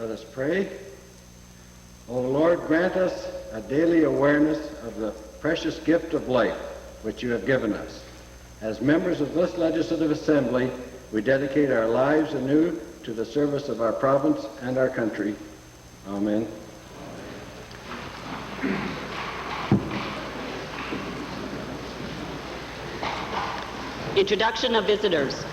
Let us pray. O Lord, grant us a daily awareness of the precious gift of life which you have given us. As members of this Legislative Assembly, we dedicate our lives anew to the service of our province and our country. Amen. Introduction of visitors.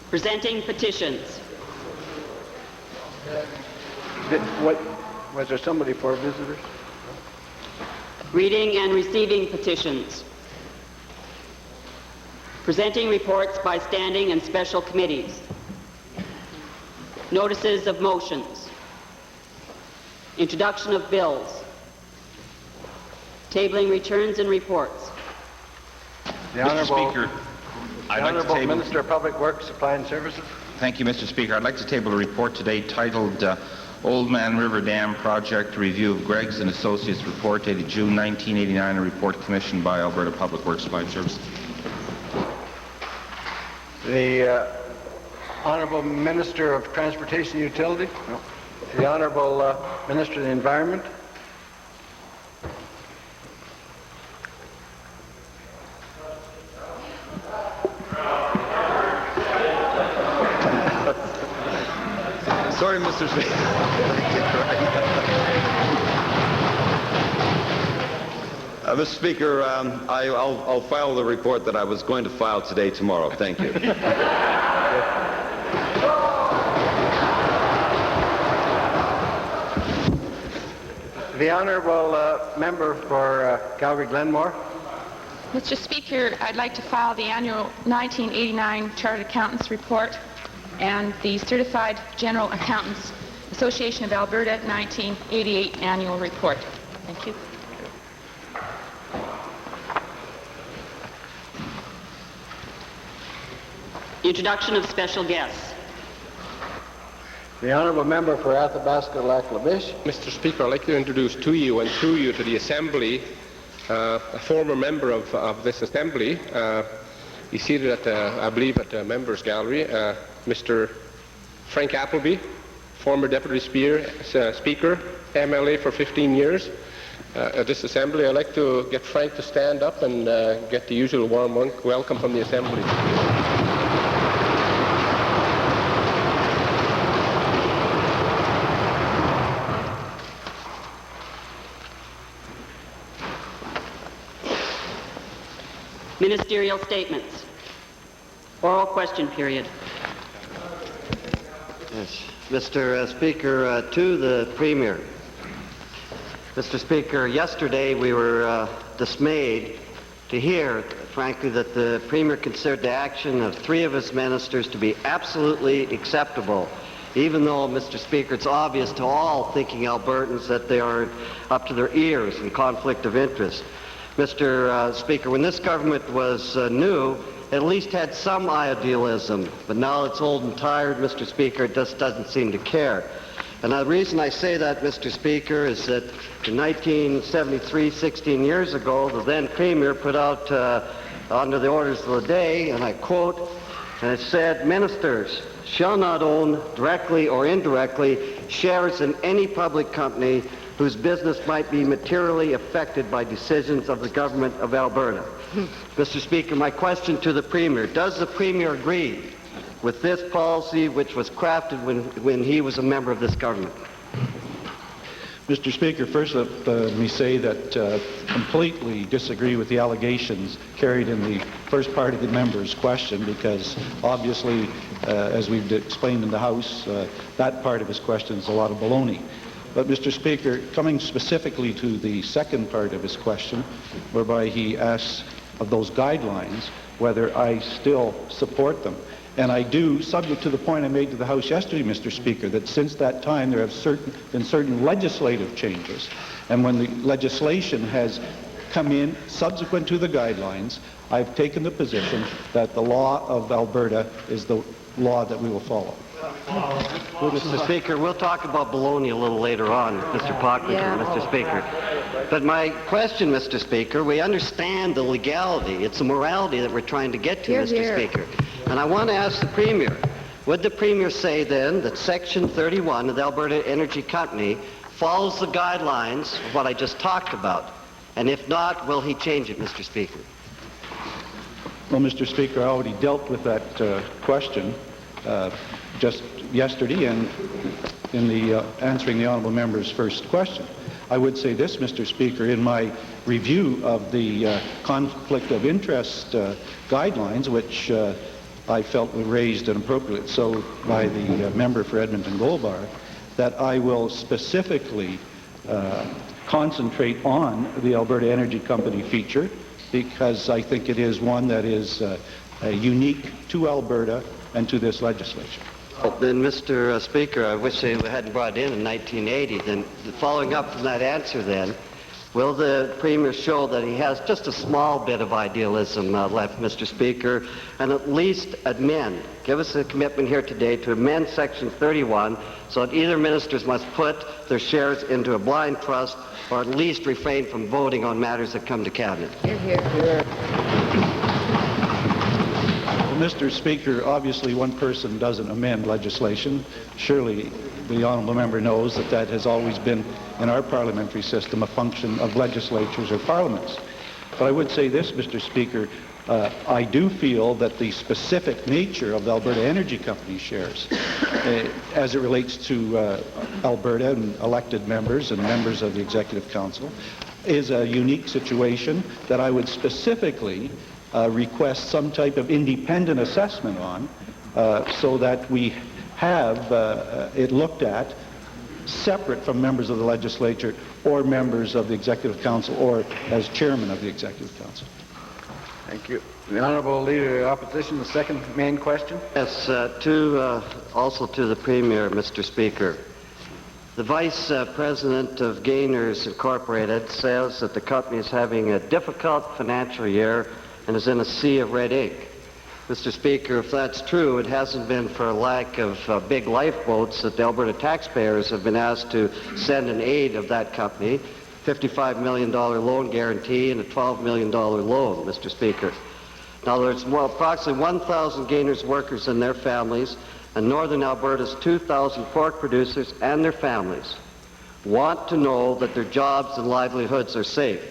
Presenting petitions. Was there somebody for visitors? Reading and receiving petitions. Presenting reports by standing and special committees. Notices of motions. Introduction of bills. Tabling returns and reports. The Honourable Speaker, The Honourable Minister of Public Works, Supply and Services. Thank you, Mr. Speaker. I'd like to table a report today titled Old Man River Dam Project, Review of Greggs and Associates Report dated June 1989, a report commissioned by Alberta Public Works Supply and Services. The Honourable Minister of Transportation and Utility. No. The Honourable Minister of the Environment. Sorry, Mr. Speaker. Mr. Speaker, I'll file the report that I was going to file today tomorrow. Thank you. The Honourable Member for Calgary-Glenmore. Mr. Speaker, I'd like to file the annual 1989 Chartered Accountants Report and the Certified General Accountants Association of Alberta 1988 Annual Report. Thank you. Introduction of special guests. The Honourable Member for Athabasca-Lac-La-Biche. Mr. Speaker, I'd like to introduce to you and through you to the Assembly a former member of this Assembly. He's seated at, I believe, at the Members' Gallery. Mr. Frank Appleby, former Deputy Speaker, MLA for 15 years. At this Assembly, I'd like to get Frank to stand up and get the usual warm welcome from the Assembly. Ministerial statements. Oral question period. Yes. Mr. Speaker, to the Premier. Mr. Speaker, yesterday we were dismayed to hear, frankly, that the Premier considered the action of 3 of his ministers to be absolutely acceptable, even though, Mr. Speaker, it's obvious to all thinking Albertans that they are up to their ears in conflict of interest. Mr. Speaker, when this government was new, it at least had some idealism, but now it's old and tired, Mr. Speaker, it just doesn't seem to care. And the reason I say that, Mr. Speaker, is that in 1973, 16 years ago, the then Premier put out under the orders of the day, and I quote, and it said, "Ministers shall not own directly or indirectly shares in any public company whose business might be materially affected by decisions of the government of Alberta." Mr. Speaker, my question to the Premier, does the Premier agree with this policy which was crafted when he was a member of this government? Mr. Speaker, first let me say that completely disagree with the allegations carried in the first part of the member's question, because obviously, as we've explained in the House, that part of his question is a lot of baloney. But, Mr. Speaker, coming specifically to the second part of his question, whereby he asks of those guidelines whether I still support them. And I do, subject to the point I made to the House yesterday, Mr. Speaker, that since that time there have been certain legislative changes. And when the legislation has come in subsequent to the guidelines, I've taken the position that the law of Alberta is the law that we will follow. Mr. Speaker, we'll talk about baloney a little later on with Mr. Pocklington, Mr. Speaker. But my question, Mr. Speaker, we understand the legality. It's the morality that we're trying to get to, Mr. Speaker. And I want to ask the Premier, would the Premier say then that Section 31 of the Alberta Energy Company follows the guidelines of what I just talked about? And if not, will he change it, Mr. Speaker? Well, Mr. Speaker, I already dealt with that question just yesterday and in the answering the honourable member's first question. I would say this, Mr. Speaker, in my review of the conflict of interest guidelines, which I felt were raised and appropriately so by the member for Edmonton Gold Bar, that I will specifically concentrate on the Alberta Energy Company feature, because I think it is one that is unique to Alberta and to this legislature. Then, Mr. Speaker, I wish they hadn't brought it in 1980. Then, following up from that answer then, will the Premier show that he has just a small bit of idealism left, Mr. Speaker, and at least give us a commitment here today to amend Section 31 so that either ministers must put their shares into a blind trust or at least refrain from voting on matters that come to Cabinet? Mr. Speaker, obviously one person doesn't amend legislation. Surely the honourable member knows that that has always been in our parliamentary system a function of legislatures or parliaments. But I would say this, Mr. Speaker, I do feel that the specific nature of the Alberta Energy Company shares, as it relates to Alberta and elected members and members of the Executive Council, is a unique situation that I would specifically request some type of independent assessment on, so that we have it looked at separate from members of the legislature or members of the Executive Council or as chairman of the Executive Council. Thank you. The Honourable Leader of the Opposition, the second main question. Yes, also to the Premier, Mr. Speaker. The Vice President of Gainers Incorporated says that the company is having a difficult financial year and is in a sea of red ink. Mr. Speaker, if that's true, it hasn't been for a lack of big lifeboats that the Alberta taxpayers have been asked to send in aid of that company, $55 million loan guarantee and a $12 million loan, Mr. Speaker. Now, there's approximately 1,000 Gainers workers and their families, and Northern Alberta's 2,000 pork producers and their families want to know that their jobs and livelihoods are safe.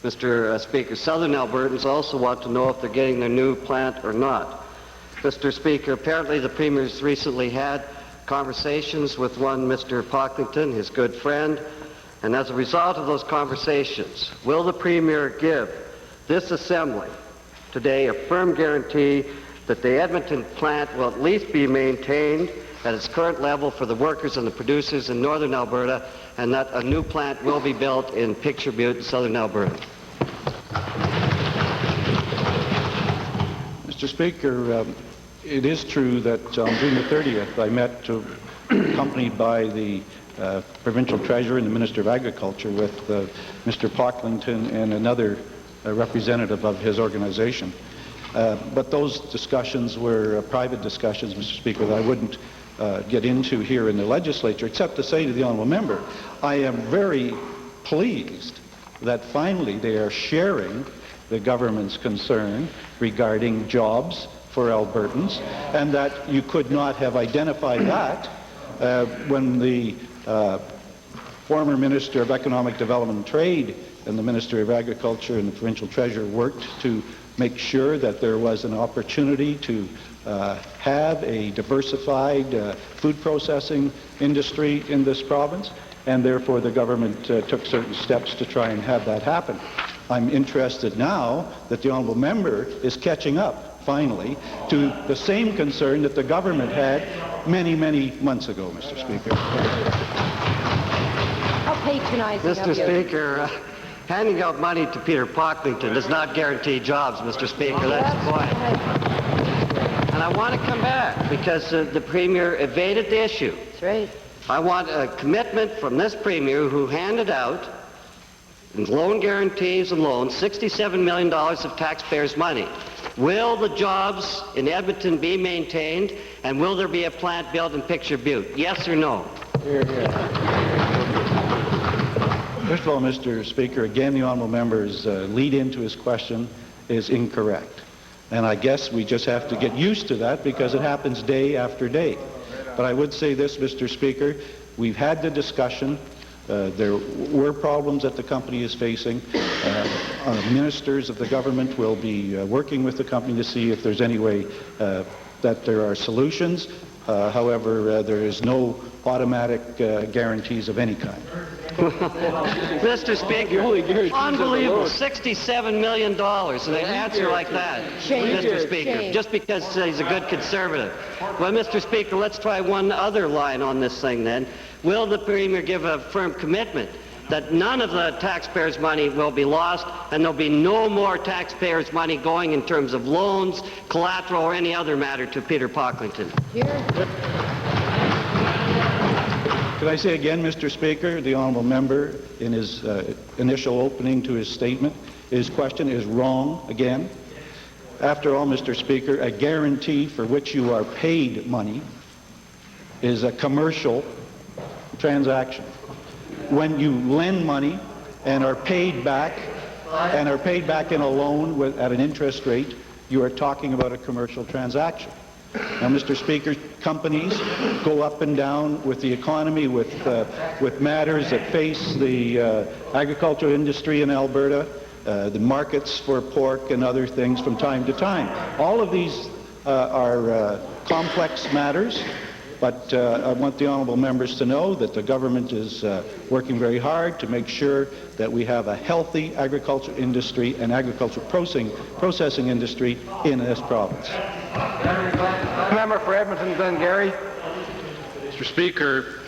Mr. Speaker, Southern Albertans also want to know if they're getting their new plant or not. Mr. Speaker, apparently the Premier's recently had conversations with one Mr. Pocklington, his good friend, and as a result of those conversations, will the Premier give this Assembly today a firm guarantee that the Edmonton plant will at least be maintained at its current level for the workers and the producers in Northern Alberta, and that a new plant will be built in Picture Butte, Southern Alberta? Mr. Speaker, it is true that on June the 30th I met, accompanied by the Provincial Treasurer and the Minister of Agriculture, with Mr. Pocklington and another representative of his organization. But those discussions were private discussions, Mr. Speaker, that I wouldn't get into here in the legislature, except to say to the honourable member, I am very pleased that finally they are sharing the government's concern regarding jobs for Albertans, and that you could not have identified that when the former Minister of Economic Development and Trade and the Minister of Agriculture and the Provincial Treasurer worked to make sure that there was an opportunity to have a diversified food processing industry in this province, and therefore the government took certain steps to try and have that happen. I'm interested now that the honourable member is catching up, finally, to the same concern that the government had many, many months ago, Mr. Speaker. How patronizing of you. Mr. Speaker, handing out money to Peter Pocklington does not guarantee jobs, Mr. Speaker. That's the point. And I want to come back because the Premier evaded the issue. That's right. I want a commitment from this Premier who handed out in loan guarantees and loans $67 million of taxpayers' money. Will the jobs in Edmonton be maintained, and will there be a plant built in Picture Butte? Yes or no? First of all, Mr. Speaker, again, the honourable member's lead into his question is incorrect. And I guess we just have to get used to that because it happens day after day. But I would say this, Mr. Speaker, we've had the discussion. There were problems that the company is facing. Ministers of the government will be working with the company to see if there's any way that there are solutions. However, there is no automatic guarantees of any kind. Mr. Speaker, unbelievable, $67 million in an answer like that, Mr. Speaker, just because he's a good conservative. Well, Mr. Speaker, let's try one other line on this thing then. Will the Premier give a firm commitment that none of the taxpayers' money will be lost and there'll be no more taxpayers' money going in terms of loans, collateral, or any other matter to Peter Pocklington? Could I say again, Mr. Speaker, the honourable member in his initial opening to his statement, his question is wrong again. After all, Mr. Speaker, a guarantee for which you are paid money is a commercial transaction. When you lend money and are paid back in a loan at an interest rate, you are talking about a commercial transaction. Now, Mr. Speaker, companies go up and down with the economy, with matters that face the agricultural industry in Alberta, the markets for pork and other things from time to time. All of these are complex matters, but I want the honourable members to know that the government is working very hard to make sure that we have a healthy agriculture industry and agricultural processing industry in this province. Member for Edmonton, Glengarry. Mr. Speaker,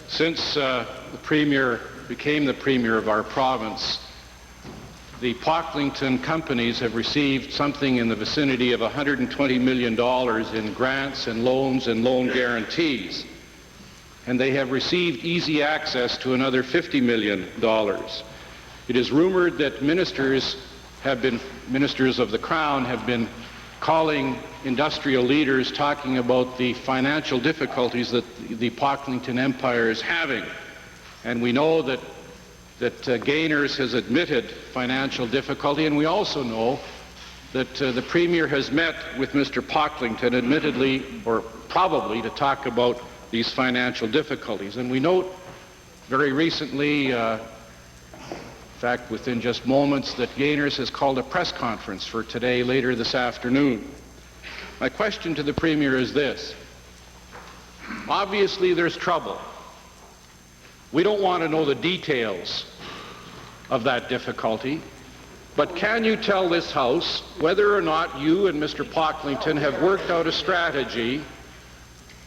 since the Premier became the Premier of our province, the Pocklington companies have received something in the vicinity of $120 million in grants and loans and loan guarantees. And they have received easy access to another $50 million. It is rumored that ministers of the Crown have been calling industrial leaders talking about the financial difficulties that the Pocklington Empire is having. And we know that Gainers has admitted financial difficulty, and we also know that the Premier has met with Mr. Pocklington, admittedly, or probably, to talk about these financial difficulties. And we note very recently, in fact within just moments, that Gainers has called a press conference for today, later this afternoon. My question to the Premier is this. Obviously there's trouble. We don't want to know the details of that difficulty, but can you tell this House whether or not you and Mr. Pocklington have worked out a strategy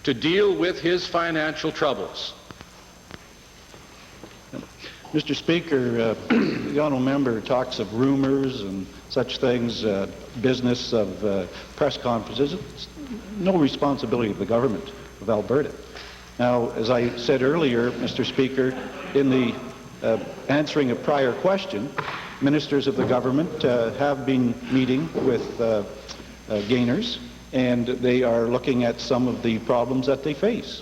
to deal with his financial troubles? Mr. Speaker, the honourable member talks of rumors and such things, business of press conferences. It's no responsibility of the government of Alberta. Now, as I said earlier, Mr. Speaker, in the answering a prior question, ministers of the government have been meeting with Gainers, and they are looking at some of the problems that they face.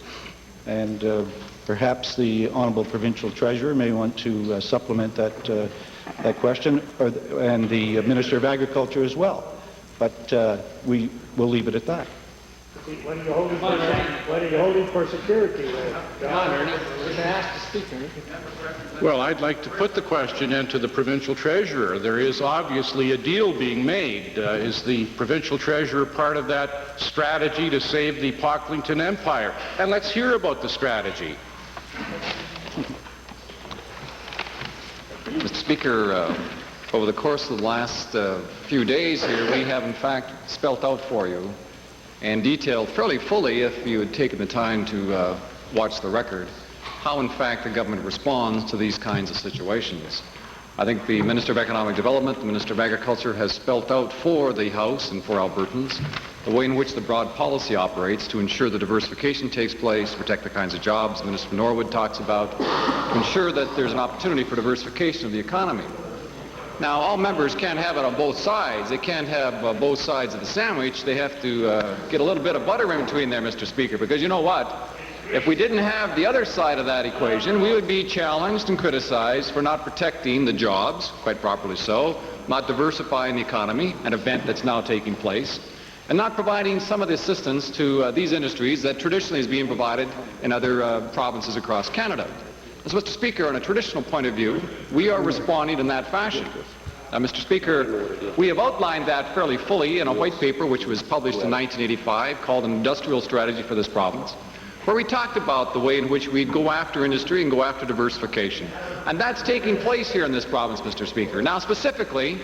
And perhaps the Honourable Provincial Treasurer may want to supplement that question, and the Minister of Agriculture as well. But we will leave it at that. What are you holding for security? Well, I'd like to put the question into the Provincial Treasurer. There is obviously a deal being made. Is the Provincial Treasurer part of that strategy to save the Pocklington Empire? And let's hear about the strategy. Mr. Speaker, over the course of the last few days here, we have in fact spelt out for you and detailed fairly fully, if you had taken the time to watch the record, how in fact the government responds to these kinds of situations. I think the Minister of Economic Development, the Minister of Agriculture has spelt out for the House and for Albertans the way in which the broad policy operates to ensure the diversification takes place, to protect the kinds of jobs Minister Norwood talks about, to ensure that there's an opportunity for diversification of the economy. Now, all members can't have it on both sides. They can't have both sides of the sandwich. They have to get a little bit of butter in between there, Mr. Speaker, because you know what? If we didn't have the other side of that equation, we would be challenged and criticized for not protecting the jobs, quite properly so, not diversifying the economy, an event that's now taking place, and not providing some of the assistance to these industries that traditionally is being provided in other provinces across Canada. So, Mr. Speaker, on a traditional point of view, we are responding in that fashion. Now, Mr. Speaker, we have outlined that fairly fully in a white paper which was published in 1985 called An Industrial Strategy for this province, where we talked about the way in which we'd go after industry and go after diversification. And that's taking place here in this province, Mr. Speaker. Now, specifically,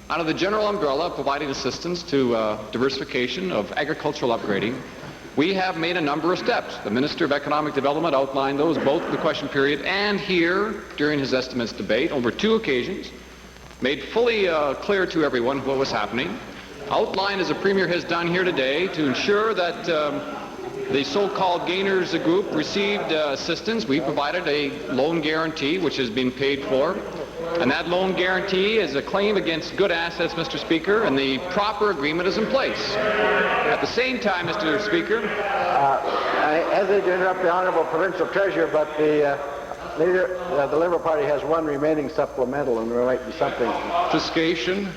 under the general umbrella of providing assistance to diversification of agricultural upgrading, we have made a number of steps. The Minister of Economic Development outlined those both in the question period and here during his estimates debate over 2 occasions, made fully clear to everyone what was happening, outlined as the Premier has done here today to ensure that the so-called gainers group received assistance. We provided a loan guarantee which has been paid for. And that loan guarantee is a claim against good assets, Mr. Speaker, and the proper agreement is in place. At the same time, Mr. Speaker, I hesitate to interrupt the Honourable Provincial Treasurer, but the leader of the Liberal Party has one remaining supplemental, and there might be something. Obfuscation.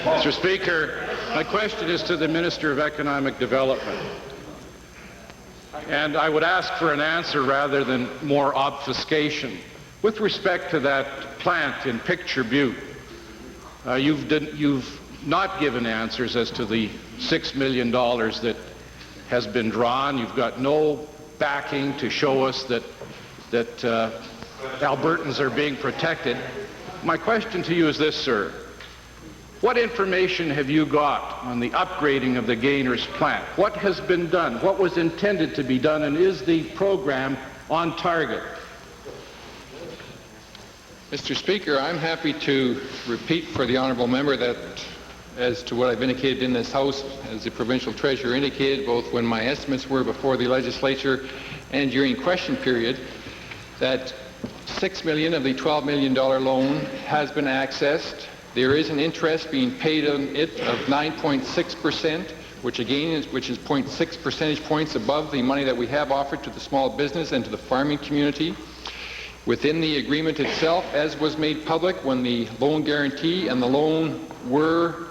Mr. Speaker, my question is to the Minister of Economic Development. And I would ask for an answer rather than more obfuscation. With respect to that plant in Picture Butte, you've not given answers as to the $6 million that has been drawn. You've got no backing to show us that Albertans are being protected. My question to you is this, sir. What information have you got on the upgrading of the Gainers plant? What has been done? What was intended to be done? And is the program on target? Mr. Speaker, I'm happy to repeat for the honourable member that as to what I've indicated in this House, as the Provincial Treasurer indicated, both when my estimates were before the legislature and during question period, that $6 million of the $12 million loan has been accessed. There is an interest being paid on it of 9.6%, which again is 0.6 percentage points above the money that we have offered to the small business and to the farming community. Within the agreement itself, as was made public when the loan guarantee and the loan were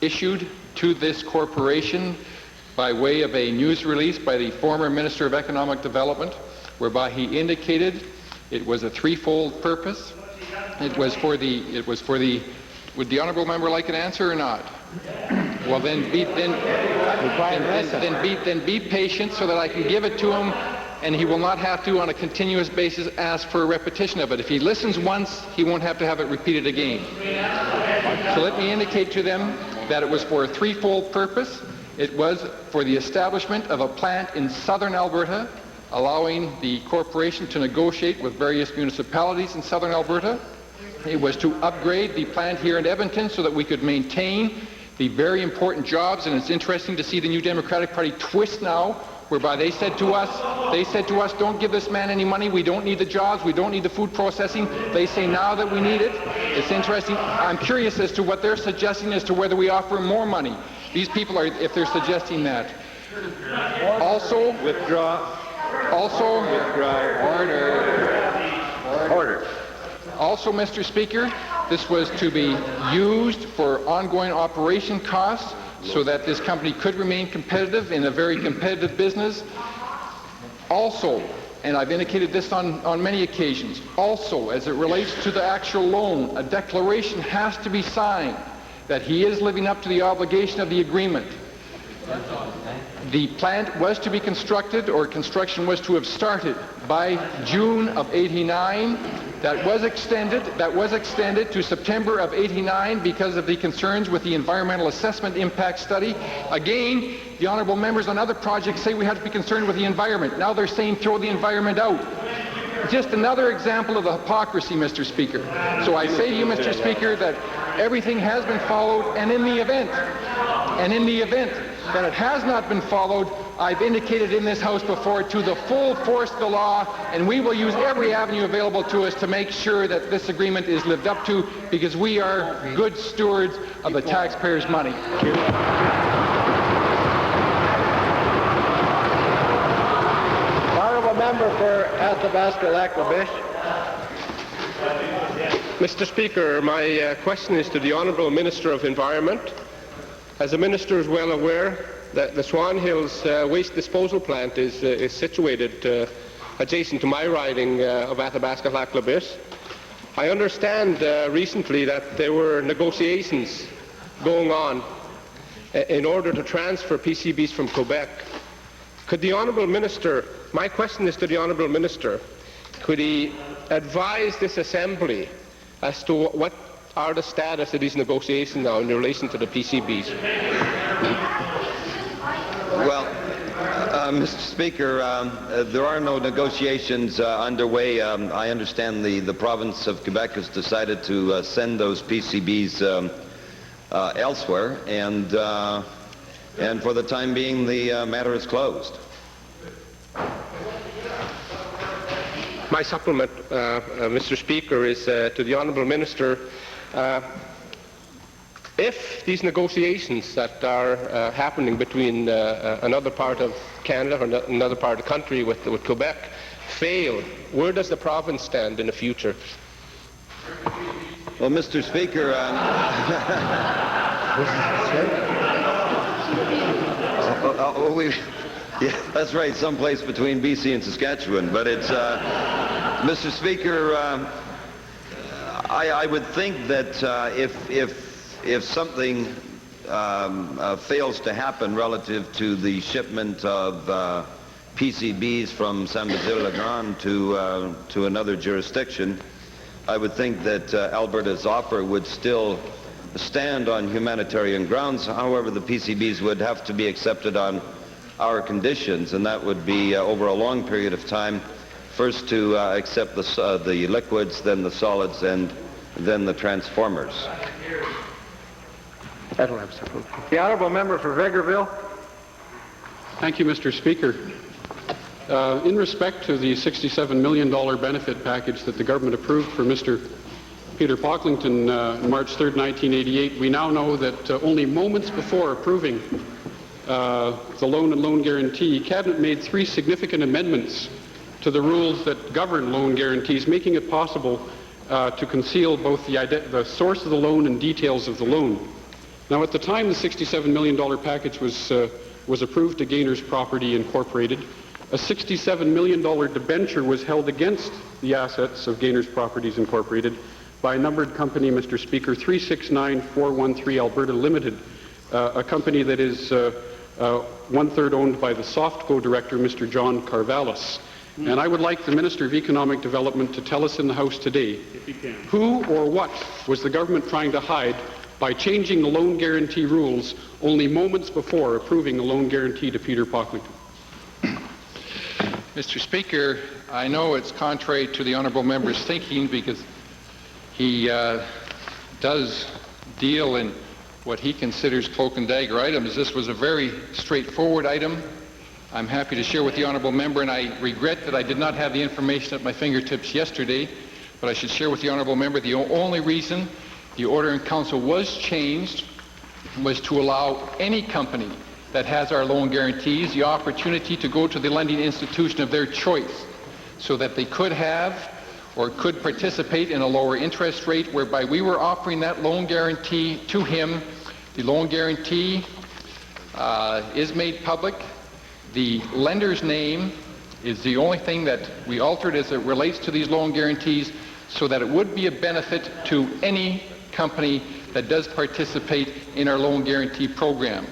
issued to this corporation by way of a news release by the former Minister of Economic Development, whereby he indicated it was a threefold purpose. It was for the would the honourable member like an answer or not? Well, then be patient so that I can give it to him, and he will not have to, on a continuous basis, ask for a repetition of it. If he listens once, he won't have to have it repeated again. So let me indicate to them that it was for a threefold purpose. It was for the establishment of a plant in southern Alberta, allowing the corporation to negotiate with various municipalities in southern Alberta. It was to upgrade the plant here in Edmonton so that we could maintain the very important jobs, and it's interesting to see the New Democratic Party twist now, whereby they said to us, don't give this man any money, we don't need the jobs, we don't need the food processing. They say now that we need it. It's interesting. I'm curious as to what they're suggesting as to whether we offer more money. These people are, if they're suggesting that. Also, Withdraw. Also, Withdraw. Order. Also, Mr. Speaker, this was to be used for ongoing operation costs so that this company could remain competitive in a very competitive business. Also, and I've indicated this on many occasions, also as it relates to the actual loan, a declaration has to be signed that he is living up to the obligation of the agreement. The plant was to be constructed, or construction was to have started by June of '89. That was extended to September of '89 because of the concerns with the environmental assessment impact study. Again, the honourable members on other projects say we have to be concerned with the environment. Now they're saying throw the environment out. Just another example of the hypocrisy, Mr. Speaker. So I say to you, Mr. Speaker, that everything has been followed, and in the event And in the event that it has not been followed, I've indicated in this House before to the full force of the law, and we will use every avenue available to us to make sure that this agreement is lived up to, because we are good stewards of the taxpayers' money. Honourable member for Athabasca-Lac-La-Biche. Mr. Speaker, my question is to the Honourable Minister of Environment. As the Minister is well aware, that the Swan Hills waste disposal plant is situated adjacent to my riding of Athabasca-Lac-La-Biche. I understand recently that there were negotiations going on in order to transfer PCBs from Quebec. Could the Honourable Minister, my question is to the Honourable Minister, could he advise this Assembly as to what are the status of these negotiations now in relation to the PCBs? Well, Mr. Speaker, there are no negotiations underway. I understand the province of Quebec has decided to send those PCBs elsewhere, and for the time being, the matter is closed. My supplement, Mr. Speaker, is to the Honourable Minister. If these negotiations that are happening between another part of Canada or another part of the country with Quebec fail, where does the province stand in the future? Well, Mr. Speaker, yeah, that's right, someplace between BC and Saskatchewan. But it's, Mr. Speaker, I would think that if something fails to happen relative to the shipment of PCBs from Saint-Basile-le-Grand to another jurisdiction, I would think that Alberta's offer would still stand on humanitarian grounds. However, the PCBs would have to be accepted on our conditions, and that would be over a long period of time, first to accept the liquids, then the solids, and then the transformers. The Honourable Member for Vegreville. Thank you, Mr. Speaker. In respect to the $67 million benefit package that the government approved for Mr. Peter Pocklington March 3rd, 1988, we now know that only moments before approving the loan and loan guarantee, Cabinet made 3 significant amendments to the rules that govern loan guarantees, making it possible to conceal both the source of the loan and details of the loan. Now, at the time the $67 million package was approved to Gainers Property Incorporated, a $67 million debenture was held against the assets of Gainers Properties Incorporated by a numbered company, Mr. Speaker, 369413 Alberta Limited, a company that is one-third owned by the Softco director, Mr. John Carvallis. And I would like the Minister of Economic Development to tell us in the House today, who or what was the government trying to hide by changing the loan guarantee rules only moments before approving the loan guarantee to Peter Pocklington? Mr. Speaker, I know it's contrary to the honourable member's thinking, because he does deal in what he considers cloak and dagger items. This was a very straightforward item. I'm happy to share with the honourable member, and I regret that I did not have the information at my fingertips yesterday, but I should share with the honourable member the only reason the order in council was changed was to allow any company that has our loan guarantees the opportunity to go to the lending institution of their choice, so that they could have or could participate in a lower interest rate, whereby we were offering that loan guarantee to him. The loan guarantee is made public. The lender's name is the only thing that we altered as it relates to these loan guarantees, so that it would be a benefit to any company that does participate in our loan guarantee program.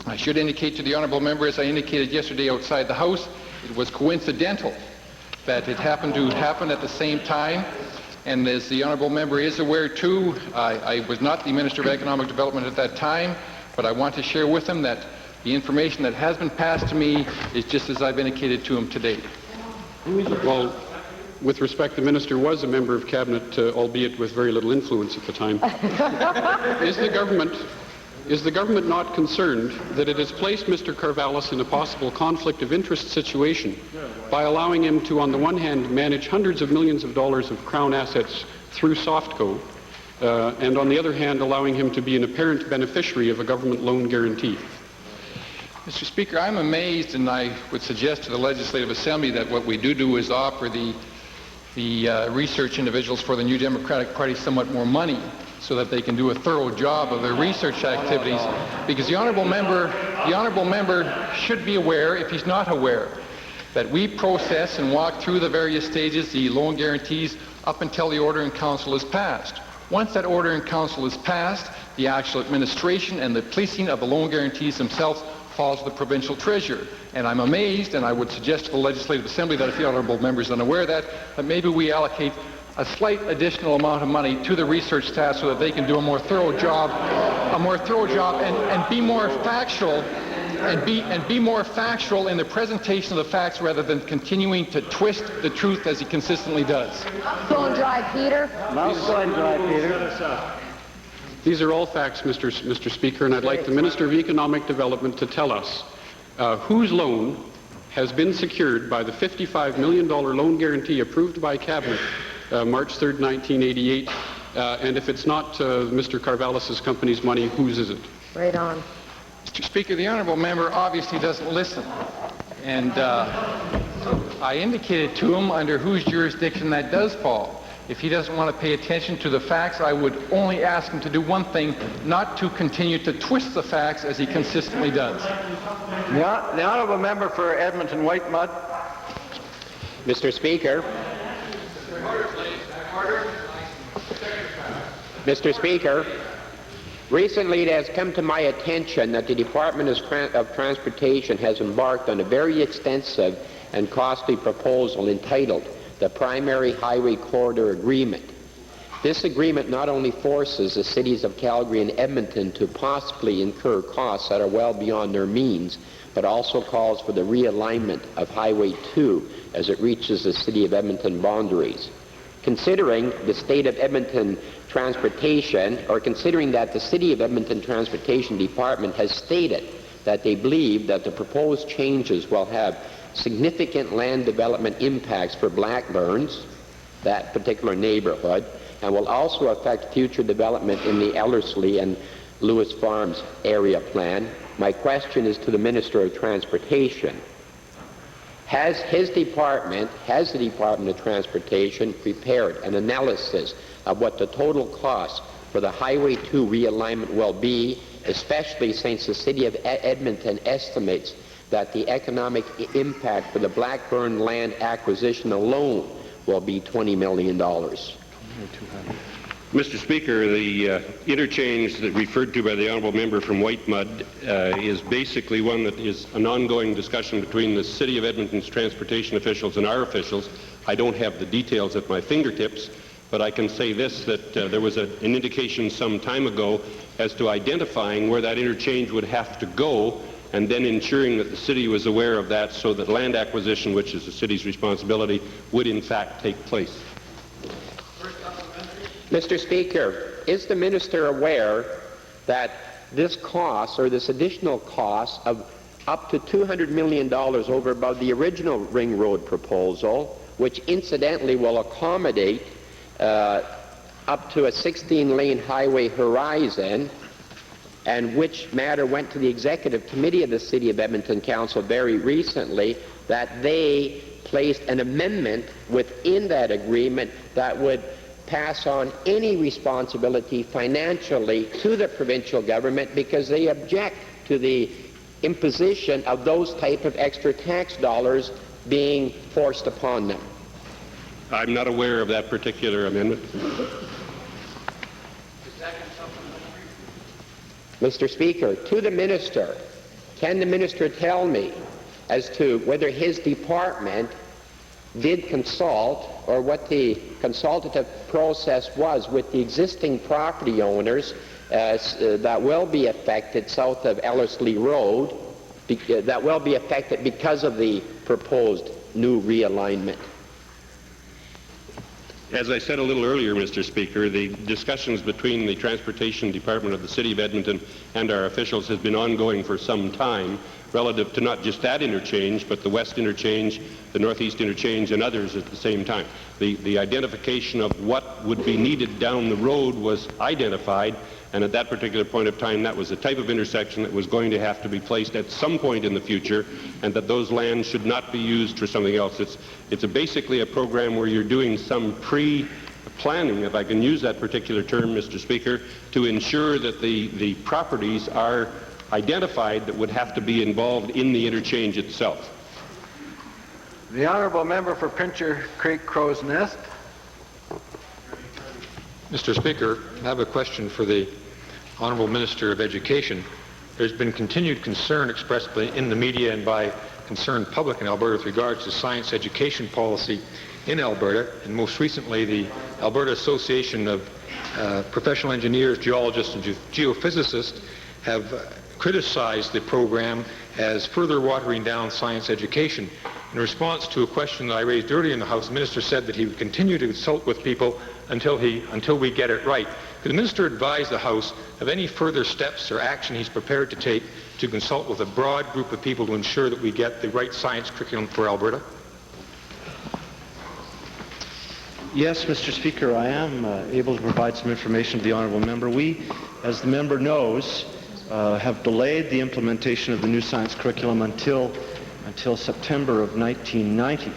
I should indicate to the honourable member, as I indicated yesterday outside the House, it was coincidental that it happened to happen at the same time. And as the honourable member is aware too, I was not the Minister of Economic Development at that time, but I want to share with him that the information that has been passed to me is just as I've indicated to him today. Well, with respect, the Minister was a member of Cabinet, albeit with very little influence at the time. Is the government is the government not concerned that it has placed Mr. Carvallis in a possible conflict of interest situation by allowing him to, on the one hand, manage hundreds of millions of dollars of Crown assets through Softco, and on the other hand, allowing him to be an apparent beneficiary of a government loan guarantee? Mr. Speaker, I'm amazed, and I would suggest to the Legislative Assembly that what we do is offer the research individuals for the New Democratic Party somewhat more money so that they can do a thorough job of their research activities, because the honourable member should be aware, if he's not aware, that we process and walk through the various stages, the loan guarantees, up until the order in council is passed. Once that order in council is passed, the actual administration and the placing of the loan guarantees themselves falls to the provincial treasurer. And I'm amazed, and I would suggest to the Legislative Assembly that if the honourable member is unaware of that maybe we allocate a slight additional amount of money to the research staff so that they can do a more thorough job and be more factual and be more factual in the presentation of the facts rather than continuing to twist the truth as he consistently does. Going dry, Peter. Mouth's going dry, Peter. These are all facts, Mr. Speaker, and I'd like the Minister of Economic Development to tell us whose loan has been secured by the $55 million loan guarantee approved by Cabinet March 3rd, 1988, and if it's not Mr. Carvallis' company's money, whose is it? Right on. Mr. Speaker, the honourable member obviously doesn't listen, and I indicated to him under whose jurisdiction that does fall. If he doesn't want to pay attention to the facts, I would only ask him to do one thing, not to continue to twist the facts as he consistently does. The honourable member for Edmonton Whitemud. Mr. Speaker. Mr. Speaker, recently it has come to my attention that the Department of Transportation has embarked on a very extensive and costly proposal entitled the Primary Highway Corridor Agreement. This agreement not only forces the cities of Calgary and Edmonton to possibly incur costs that are well beyond their means, but also calls for the realignment of Highway 2 as it reaches the City of Edmonton boundaries. Considering the State of Edmonton Transportation, or considering that the City of Edmonton Transportation Department has stated that they believe that the proposed changes will have significant land development impacts for Blackburns, that particular neighborhood, and will also affect future development in the Ellerslie and Lewis Farms area plan. My question is to the Minister of Transportation. Has the Department of Transportation prepared an analysis of what the total cost for the Highway 2 realignment will be, especially since the City of Edmonton estimates that the economic impact for the Blackburn land acquisition alone will be $20 million. Mr. Speaker, the interchange that referred to by the honourable member from Whitemud is basically one that is an ongoing discussion between the City of Edmonton's transportation officials and our officials. I don't have the details at my fingertips, but I can say this, that there was an indication some time ago as to identifying where that interchange would have to go and then ensuring that the city was aware of that so that land acquisition, which is the city's responsibility, would in fact take place. Mr. Speaker, is the minister aware that this cost, or this additional cost of up to $200 million over above the original ring road proposal, which incidentally will accommodate up to a 16-lane highway horizon, and which matter went to the Executive Committee of the City of Edmonton Council very recently, that they placed an amendment within that agreement that would pass on any responsibility financially to the provincial government because they object to the imposition of those type of extra tax dollars being forced upon them. I'm not aware of that particular amendment. Mr. Speaker, to the minister, can the minister tell me as to whether his department did consult, or what the consultative process was with the existing property owners that will be affected south of Ellerslie Road, that will be affected because of the proposed new realignment? As I said a little earlier, Mr. Speaker, the discussions between the Transportation Department of the City of Edmonton and our officials has been ongoing for some time relative to not just that interchange, but the West Interchange, the Northeast Interchange, and others at the same time. The identification of what would be needed down the road was identified, and at that particular point of time, that was the type of intersection that was going to have to be placed at some point in the future, and that those lands should not be used for something else. It's basically a program where you're doing some pre-planning, if I can use that particular term, Mr. Speaker, to ensure that the properties are identified that would have to be involved in the interchange itself. The honourable member for Pincher Creek Crow's Nest. Mr. Speaker, I have a question for the Honourable Minister of Education. There's been continued concern expressed in the media and by concerned public in Alberta with regards to science education policy in Alberta, and most recently the Alberta Association of Professional Engineers, Geologists and Geophysicists have criticized the program as further watering down science education. In response to a question that I raised earlier in the House, the Minister said that he would continue to consult with people until we get it right. Could the Minister advise the House of any further steps or action he's prepared to take to consult with a broad group of people to ensure that we get the right science curriculum for Alberta? Yes, Mr. Speaker, I am able to provide some information to the honourable member. We, as the member knows, have delayed the implementation of the new science curriculum until September of 1990.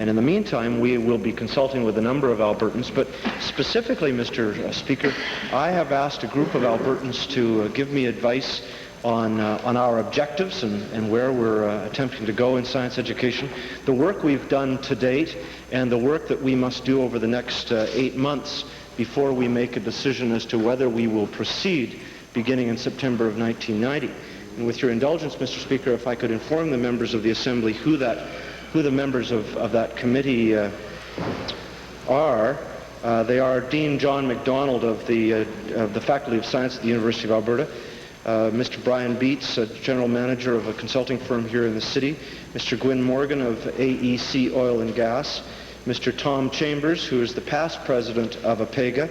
And in the meantime, we will be consulting with a number of Albertans. But specifically, Mr. Speaker, I have asked a group of Albertans to give me advice on our objectives and where we're attempting to go in science education, the work we've done to date, and the work that we must do over the next 8 months before we make a decision as to whether we will proceed beginning in September of 1990. And with your indulgence, Mr. Speaker, if I could inform the members of the Assembly who the members of that committee are. They are Dean John MacDonald of the Faculty of Science at the University of Alberta, Mr. Brian Beats, General Manager of a consulting firm here in the city, Mr. Gwyn Morgan of AEC Oil and Gas, Mr. Tom Chambers, who is the past president of APEGA,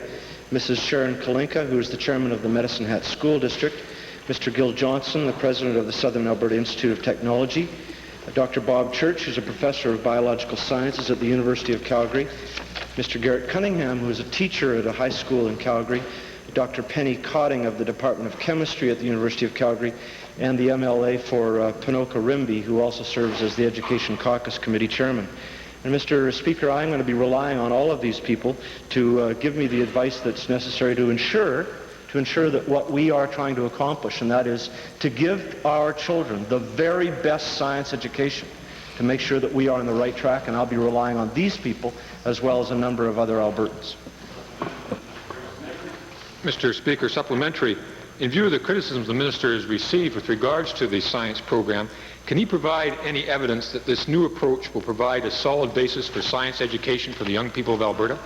Mrs. Sharon Kalinka, who is the chairman of the Medicine Hat School District, Mr. Gil Johnson, the president of the Southern Alberta Institute of Technology, Dr. Bob Church, who's a professor of biological sciences at the University of Calgary, Mr. Garrett Cunningham, who is a teacher at a high school in Calgary, Dr. Penny Cotting of the Department of Chemistry at the University of Calgary, and the MLA for Pinoka Rimby, who also serves as the Education Caucus Committee Chairman. And Mr. Speaker, I'm going to be relying on all of these people to give me the advice that's necessary to ensure that what we are trying to accomplish, and that is to give our children the very best science education, to make sure that we are on the right track, and I'll be relying on these people as well as a number of other Albertans. Mr. Speaker, supplementary. In view of the criticisms the Minister has received with regards to the science program, can he provide any evidence that this new approach will provide a solid basis for science education for the young people of Alberta?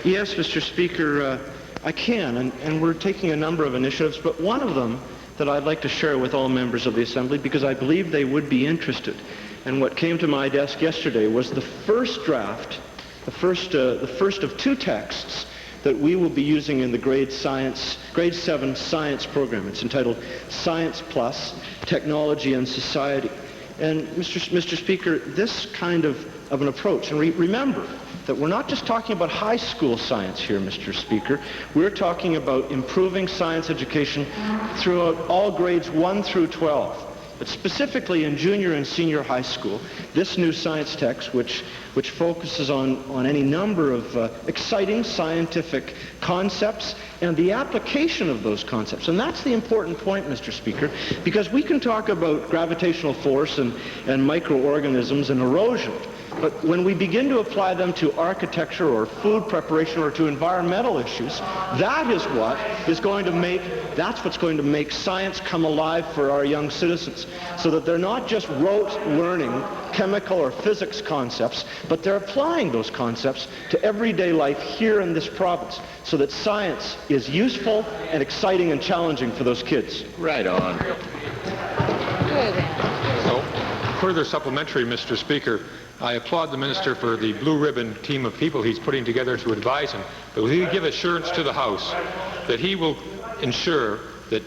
Yes, Mr. Speaker, I can, and we're taking a number of initiatives, but one of them that I'd like to share with all members of the Assembly, because I believe they would be interested. And what came to my desk yesterday was the first draft, the first of two texts that we will be using in the grade 7 science program. It's entitled Science Plus, Technology and Society. And Mr. Speaker, this kind of an approach, and remember that we're not just talking about high school science here, Mr. Speaker. We're talking about improving science education throughout all grades 1 through 12. But specifically in junior and senior high school, this new science text, which focuses on any number of exciting scientific concepts and the application of those concepts. And that's the important point, Mr. Speaker, because we can talk about gravitational force and microorganisms and erosion, but when we begin to apply them to architecture or food preparation or to environmental issues, that's what's going to make science come alive for our young citizens, so that they're not just rote learning chemical or physics concepts, but they're applying those concepts to everyday life here in this province, so that science is useful and exciting and challenging for those kids. Right on. So, further supplementary, Mr. Speaker, I applaud the minister for the blue ribbon team of people he's putting together to advise him, but will he give assurance to the House that he will ensure that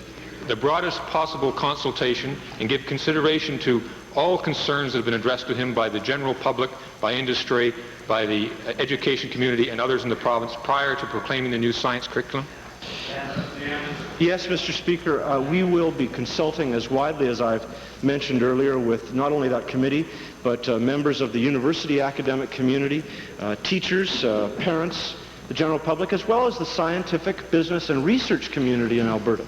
the broadest possible consultation and give consideration to all concerns that have been addressed to him by the general public, by industry, by the education community and others in the province prior to proclaiming the new science curriculum? Yes, Mr. Speaker, we will be consulting as widely as I've mentioned earlier with not only that committee, but members of the university academic community, teachers, parents, the general public, as well as the scientific, business, and research community in Alberta.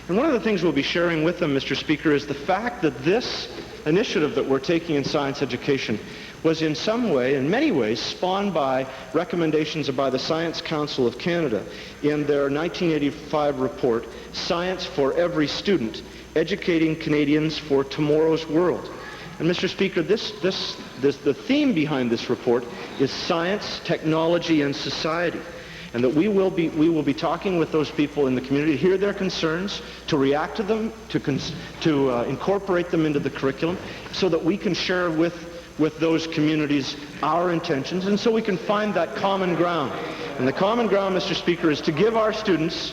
And one of the things we'll be sharing with them, Mr. Speaker, is the fact that this initiative that we're taking in science education was in some way, in many ways, spawned by recommendations by the Science Council of Canada in their 1985 report, Science for Every Student, Educating Canadians for Tomorrow's World. And Mr. Speaker, the theme behind this report is science, technology, and society. And that we will be talking with those people in the community to hear their concerns, to react to them, to incorporate them into the curriculum, so that we can share with those communities our intentions, and so we can find that common ground. And the common ground, Mr. Speaker, is to give our students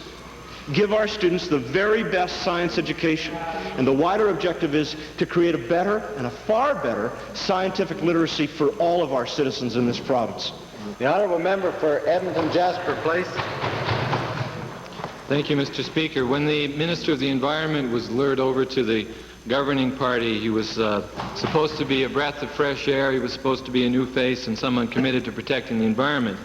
the very best science education. And the wider objective is to create a better and a far better scientific literacy for all of our citizens in this province. The honourable member for Edmonton Jasper Place. Thank you, Mr. Speaker. When the Minister of the Environment was lured over to the governing party, he was supposed to be a breath of fresh air, he was supposed to be a new face and someone committed to protecting the environment.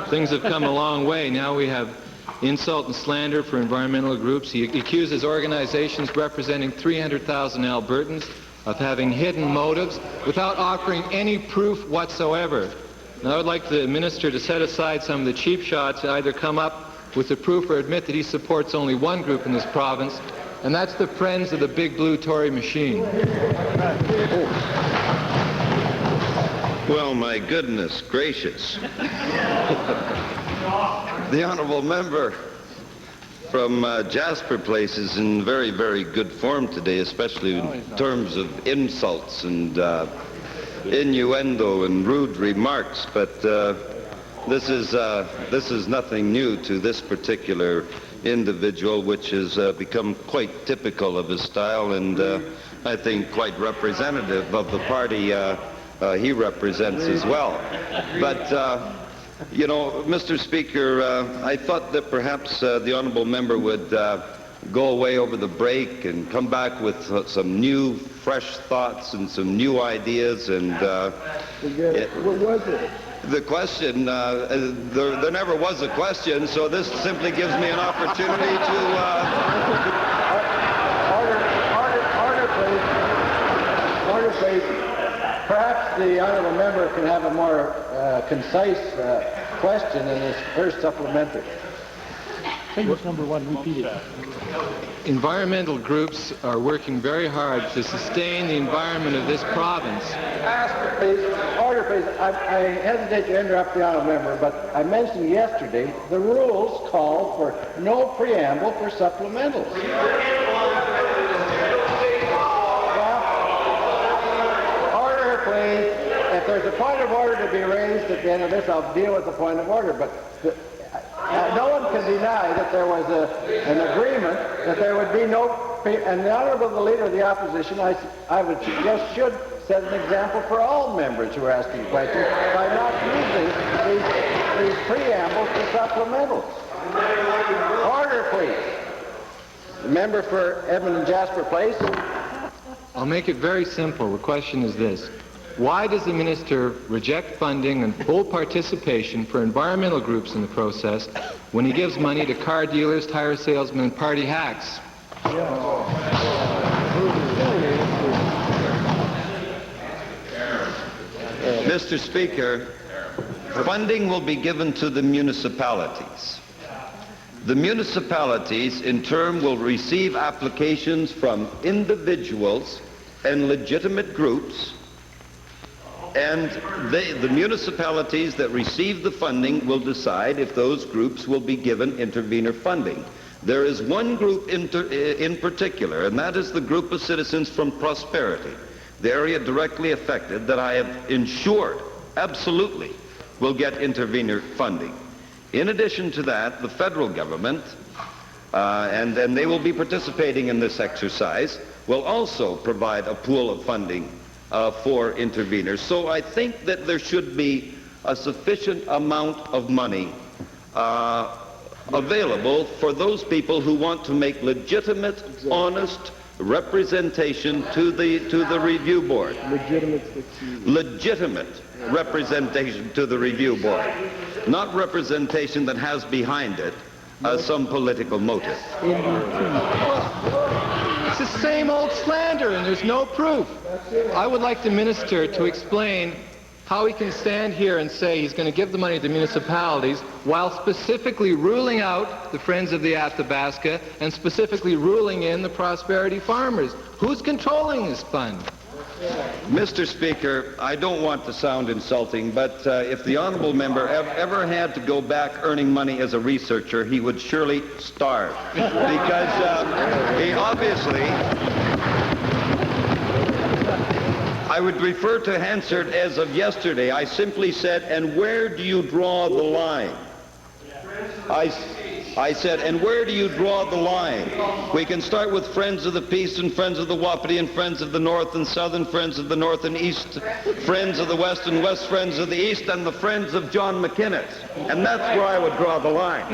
Things have come a long way. Now we have insult and slander for environmental groups. He accuses organizations representing 300,000 Albertans of having hidden motives without offering any proof whatsoever. Now I would like the minister to set aside some of the cheap shots and either come up with the proof or admit that he supports only one group in this province, and that's the Friends of the Big Blue Tory Machine. Well, my goodness gracious. The honourable member from Jasper Place is in very, very good form today, especially in terms of insults and innuendo and rude remarks, but this is nothing new to this particular individual, which has become quite typical of his style and I think quite representative of the party he represents as well. But you know, Mr. Speaker, I thought that perhaps the honourable member would go away over the break and come back with some new, fresh thoughts and some new ideas. And What was it? the question, there never was a question, so this simply gives me an opportunity to... Order, please. Perhaps the honourable member can have a more concise question in his first supplementary. Famous number one, repeat it. Environmental groups are working very hard to sustain the environment of this province. Please, order, please. I hesitate to interrupt the honourable member, but I mentioned yesterday the rules call for no preamble for supplementals. Order, please. If there's a point of order to be raised at the end of this, I'll deal with the point of order. But no one can deny that there was an agreement that there would be no, and the Honourable Leader of the Opposition, I would suggest, should set an example for all members who are asking questions by not using these preambles to supplementals. Order, please. The member for Edmonton Jasper Place. I'll make it very simple. The question is this. Why does the minister reject funding and full participation for environmental groups in the process when he gives money to car dealers, tire salesmen, and party hacks? Mr. Speaker, funding will be given to the municipalities. The municipalities, in turn, will receive applications from individuals and legitimate groups, and the municipalities that receive the funding will decide if those groups will be given intervenor funding. There is one group in particular, and that is the group of Citizens from Prosperity. the area directly affected, that I have ensured absolutely will get intervenor funding. In addition to that, the federal government, and they will be participating in this exercise, will also provide a pool of funding for intervenors. So I think that there should be a sufficient amount of money available for those people who want to make legitimate, honest representation to the review board. Legitimate representation to the review board, not representation that has behind it some political motive. It's the same old slander, and there's no proof. I would like the minister to explain how he can stand here and say he's going to give the money to municipalities while specifically ruling out the Friends of the Athabasca and specifically ruling in the Prosperity Farmers. Who's controlling this fund? Mr. Speaker, I don't want to sound insulting, but if the honourable member ever had to go back earning money as a researcher, he would surely starve. Because he obviously... I would refer to Hansard as of yesterday. I simply said, and where do you draw the line? I said, and where do you draw the line? We can start with Friends of the Peace and Friends of the Wapiti and Friends of the North and South and Friends of the North and East, Friends of the West and West Friends of the East, and the Friends of John McInnes. And that's where I would draw the line.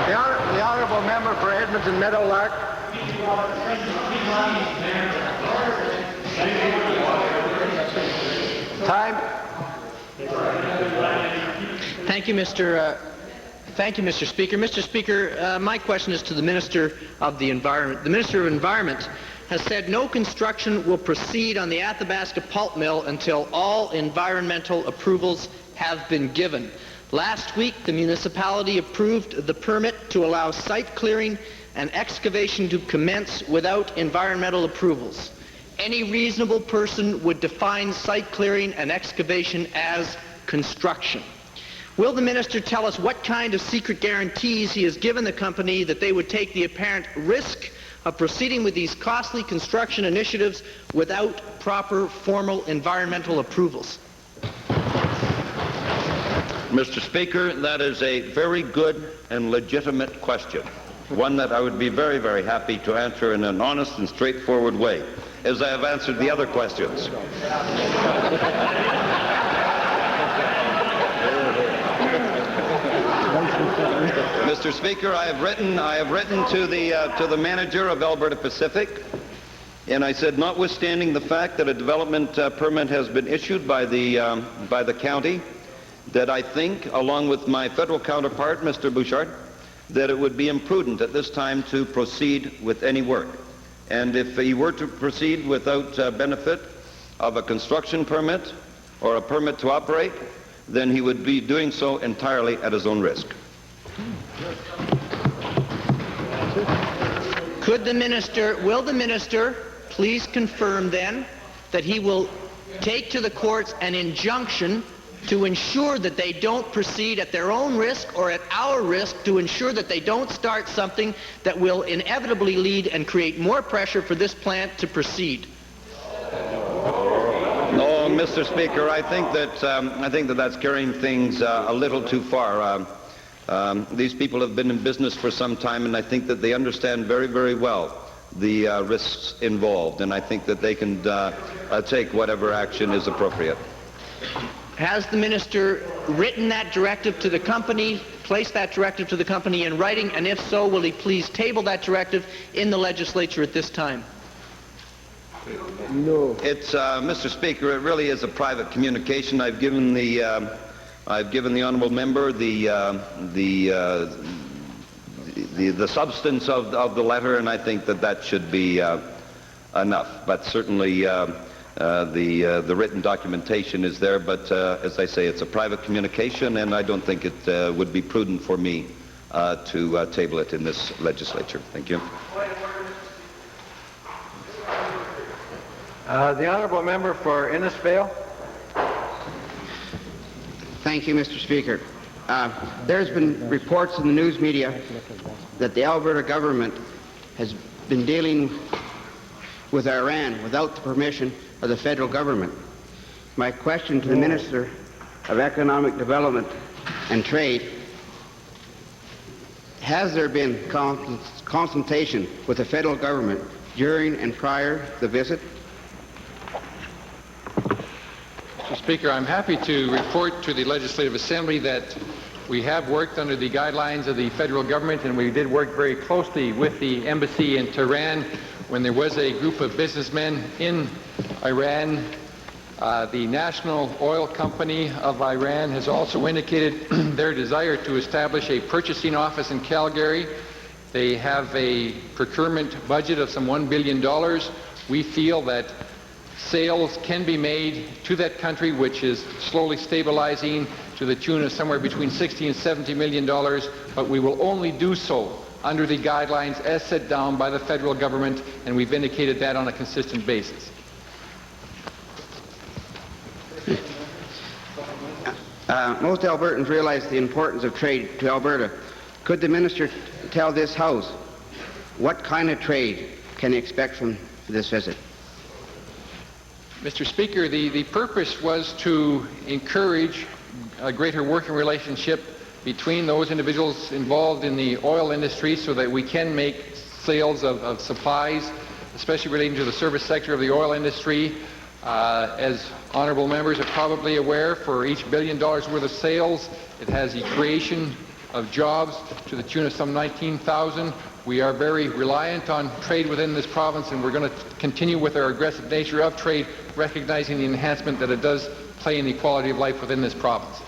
The honourable member for Edmonton Meadowlark. Time. Thank you, Mr. Speaker. Mr. Speaker, my question is to the Minister of the Environment. The Minister of Environment has said no construction will proceed on the Athabasca pulp mill until all environmental approvals have been given. Last week, the municipality approved the permit to allow site clearing and excavation to commence without environmental approvals. Any reasonable person would define site clearing and excavation as construction. Will the minister tell us what kind of secret guarantees he has given the company that they would take the apparent risk of proceeding with these costly construction initiatives without proper formal environmental approvals? Mr. Speaker, that is a very good and legitimate question, one that I would be very, very happy to answer in an honest and straightforward way, as I have answered the other questions. Mr. Speaker, I have written to the manager of Alberta Pacific, and I said, notwithstanding the fact that a development permit has been issued by the county, that I think, along with my federal counterpart, Mr. Bouchard, that it would be imprudent at this time to proceed with any work. And if he were to proceed without benefit of a construction permit or a permit to operate, then he would be doing so entirely at his own risk. Will the minister please confirm then that he will take to the courts an injunction to ensure that they don't proceed at their own risk or at our risk, to ensure that they don't start something that will inevitably lead and create more pressure for this plant to proceed? No, Mr. Speaker, I think that that's carrying things a little too far. These people have been in business for some time, and I think that they understand very, very well the risks involved, and I think that they can take whatever action is appropriate. Has the minister written that directive to the company, placed that directive to the company in writing, and if so, will he please table that directive in the legislature at this time? No. It's, Mr. Speaker, it really is a private communication. I've given the honourable member the substance of the letter, and I think that should be enough. But certainly the written documentation is there, but as I say, it's a private communication, and I don't think it would be prudent for me to table it in this legislature. Thank you. The honourable member for Innisfail. Thank you, Mr. Speaker. There's been reports in the news media that the Alberta government has been dealing with Iran without the permission of the federal government. My question to the Minister of Economic Development and Trade: has there been consultation with the federal government during and prior to the visit? Mr. Speaker, I'm happy to report to the Legislative Assembly that we have worked under the guidelines of the federal government, and we did work very closely with the embassy in Tehran when there was a group of businessmen in Iran. The National Oil Company of Iran has also indicated their desire to establish a purchasing office in Calgary. They have a procurement budget of some $1 billion. We feel that sales can be made to that country, which is slowly stabilizing to the tune of somewhere between $60 and $70 million, but we will only do so under the guidelines as set down by the federal government, and we've indicated that on a consistent basis. Most Albertans realize the importance of trade to Alberta. Could the Minister tell this House what kind of trade can he expect from this visit? Mr. Speaker, the purpose was to encourage a greater working relationship between those individuals involved in the oil industry so that we can make sales of supplies, especially relating to the service sector of the oil industry. As honourable members are probably aware, for each $1 billion worth of sales, it has the creation of jobs to the tune of some 19,000. We are very reliant on trade within this province, and we're going to continue with our aggressive nature of trade, recognizing the enhancement that it does play in the quality of life within this province.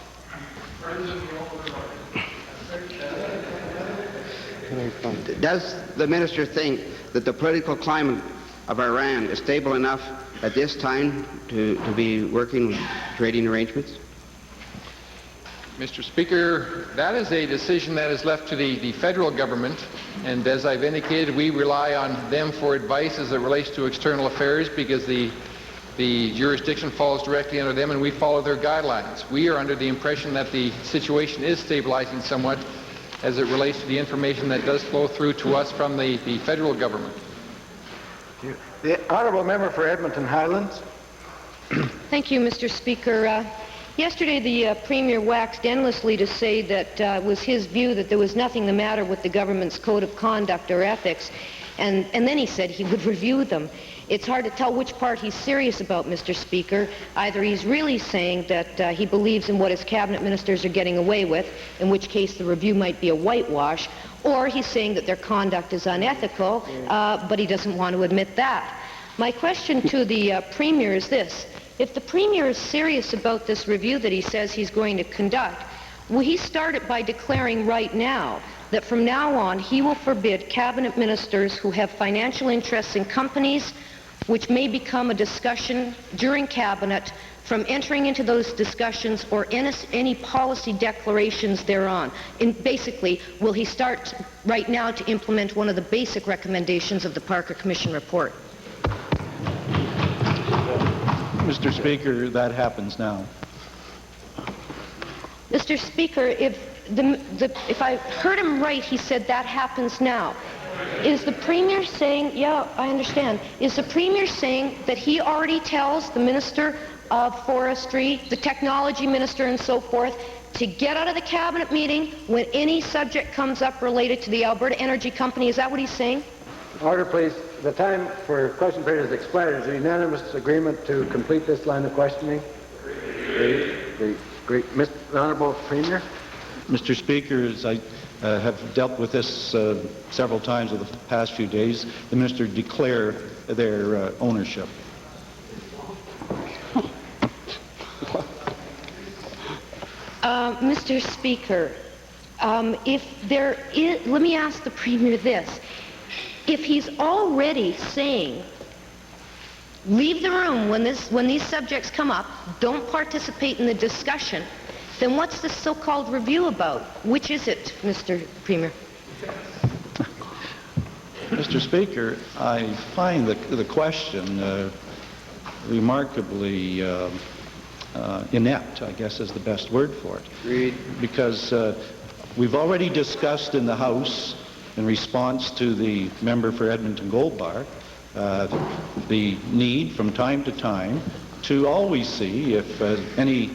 Does the Minister think that the political climate of Iran is stable enough at this time to be working with trading arrangements? Mr. Speaker, that is a decision that is left to the federal government, and as I've indicated, we rely on them for advice as it relates to external affairs because the jurisdiction falls directly under them and we follow their guidelines. We are under the impression that the situation is stabilizing somewhat as it relates to the information that does flow through to us from the federal government. The honourable member for Edmonton Highlands. Thank you, Mr. Speaker. Yesterday, the Premier waxed endlessly to say that it was his view that there was nothing the matter with the government's code of conduct or ethics, and then he said he would review them. It's hard to tell which part he's serious about, Mr. Speaker. Either he's really saying that he believes in what his cabinet ministers are getting away with, in which case the review might be a whitewash, or he's saying that their conduct is unethical, but he doesn't want to admit that. My question to the Premier is this. If the Premier is serious about this review that he says he's going to conduct, will he start it by declaring right now that from now on he will forbid cabinet ministers who have financial interests in companies which may become a discussion during cabinet from entering into those discussions or any policy declarations thereon? And basically, will he start right now to implement one of the basic recommendations of the Parker Commission report? Mr. Speaker, that happens now. Mr. Speaker, if I heard him right, he said that happens now. Is the Premier saying, yeah, I understand, is the Premier saying that he already tells the Minister of Forestry, the Technology Minister and so forth, to get out of the Cabinet meeting when any subject comes up related to the Alberta Energy Company? Is that what he's saying? Order, please. The time for question period has expired. Is there unanimous agreement to complete this line of questioning? The Honourable Premier. Mr. Speaker, as I have dealt with this several times over the past few days, the Minister declare their ownership. Mr. Speaker, let me ask the Premier this. If he's already saying, leave the room when these subjects come up, don't participate in the discussion, then what's this so-called review about? Which is it, Mr. Premier? Mr. Speaker, I find the question remarkably inept, I guess is the best word for it. Agreed. Because we've already discussed in the House, in response to the member for Edmonton Gold Bar, the need from time to time to always see if any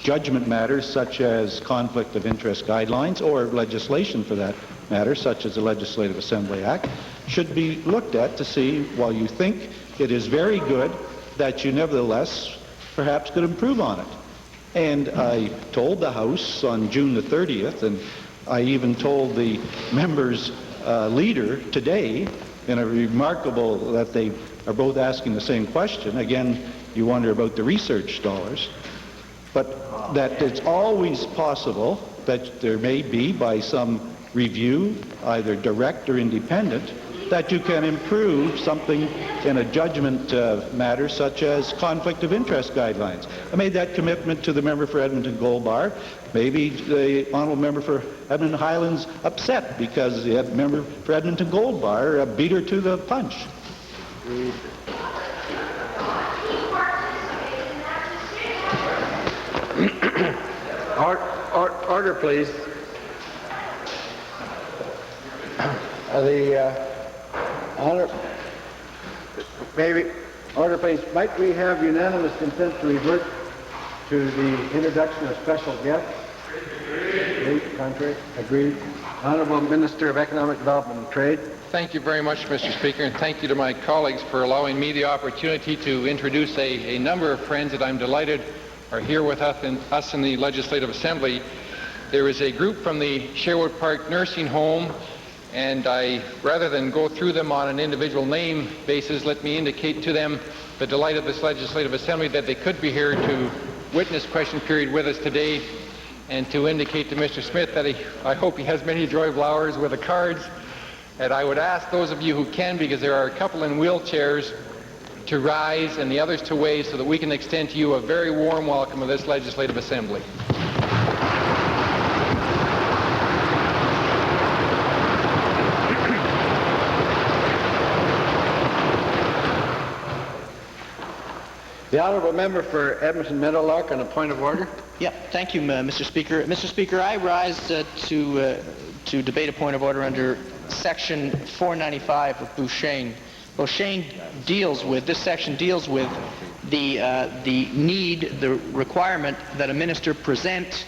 judgment matters such as conflict of interest guidelines or legislation for that matter, such as the Legislative Assembly Act, should be looked at to see, while you think it is very good, that you nevertheless perhaps could improve on it. And I told the House on June the 30th, and I even told the members' leader today, in a remarkable that they are both asking the same question. Again, you wonder about the research dollars, but that it's always possible that there may be, by some review, either direct or independent, that you can improve something in a judgment matter such as conflict of interest guidelines. I made that commitment to the member for Edmonton Gold Bar. Maybe the honourable member for Edmonton Highlands upset because the member for Edmonton Gold Bar beat her to the punch. Order, please. Order, please. Might we have unanimous consent to revert to the introduction of special guests? Agreed. Contrary? Agreed. Honourable Minister of Economic Development and Trade. Thank you very much, Mr. Speaker, and thank you to my colleagues for allowing me the opportunity to introduce a number of friends that I'm delighted are here with us in the Legislative Assembly. There is a group from the Sherwood Park Nursing Home, and rather than go through them on an individual name basis, let me indicate to them the delight of this Legislative Assembly that they could be here to witness question period with us today, and to indicate to Mr. Smith that I hope he has many enjoyable hours with the cards. And I would ask those of you who can, because there are a couple in wheelchairs, to rise and the others to wave so that we can extend to you a very warm welcome of this Legislative Assembly. The honourable member for Edmonton Meadowlark on a point of order. Yeah, thank you, Mr. Speaker. Mr. Speaker, I rise to debate a point of order under Section 495 of Bouchain. Bouchain this section deals with the requirement that a minister present,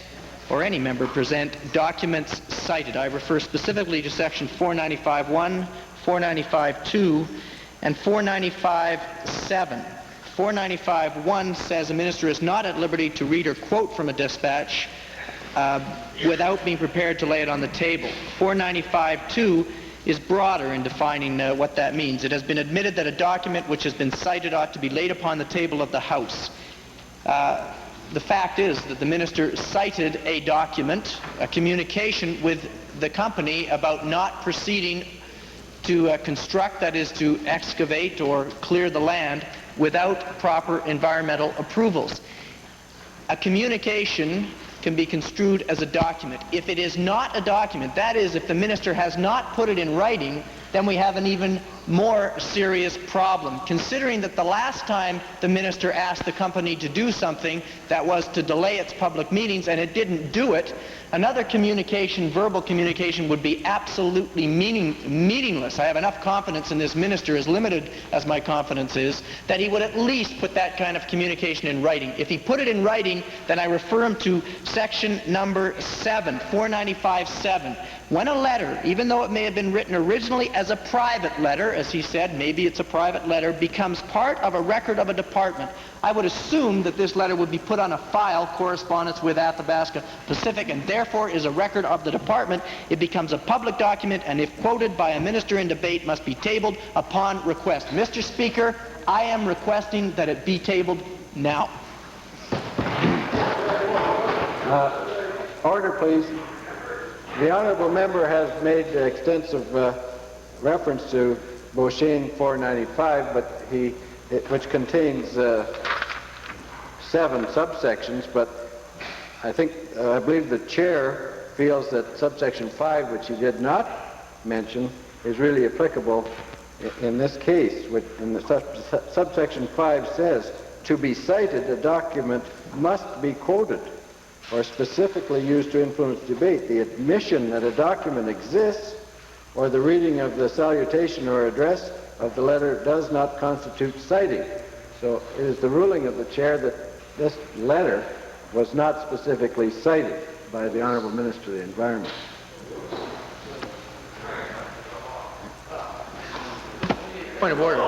or any member present, documents cited. I refer specifically to Section 495.1, 495.2, and 495.7. 495.1 says a minister is not at liberty to read or quote from a dispatch without being prepared to lay it on the table. 495.2 is broader in defining what that means. It has been admitted that a document which has been cited ought to be laid upon the table of the House. The fact is that the minister cited a document, a communication with the company about not proceeding to construct, that is to excavate or clear the land, without proper environmental approvals. A communication can be construed as a document. If it is not a document, that is, if the minister has not put it in writing, then we have an even more serious problem, considering that the last time the minister asked the company to do something, that was to delay its public meetings, and it didn't do it. Another communication, verbal communication, would be absolutely meaningless. I have enough confidence in this minister, as limited as my confidence is, that he would at least put that kind of communication in writing. If he put it in writing, then I refer him to section number 7, 495.7. When a letter, even though it may have been written originally as a private letter, as he said, maybe it's a private letter, becomes part of a record of a department, I would assume that this letter would be put on a file, correspondence with Athabasca Pacific, and therefore is a record of the department. It becomes a public document, and if quoted by a minister in debate, must be tabled upon request. Mr. Speaker, I am requesting that it be tabled now. Order, please. The honourable member has made extensive reference to Bouchain 495, but which contains 7 subsections, but I believe the chair feels that subsection 5, which he did not mention, is really applicable in this case. Subsection 5 says, to be cited, a document must be quoted or specifically used to influence debate. The admission that a document exists or the reading of the salutation or address of the letter does not constitute citing. So it is the ruling of the chair that this letter was not specifically cited by the Honourable Minister of the Environment. Point of order.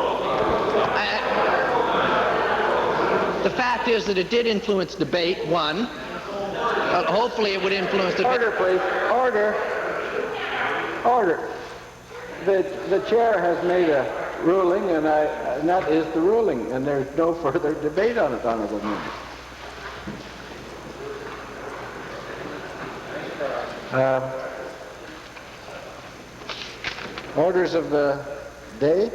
The fact is that it did influence debate, one. Hopefully it would influence debate. Order, please. Order. Order. The chair has made a ruling, and that is the ruling, and there's no further debate on it, Honourable Member. Orders of the day.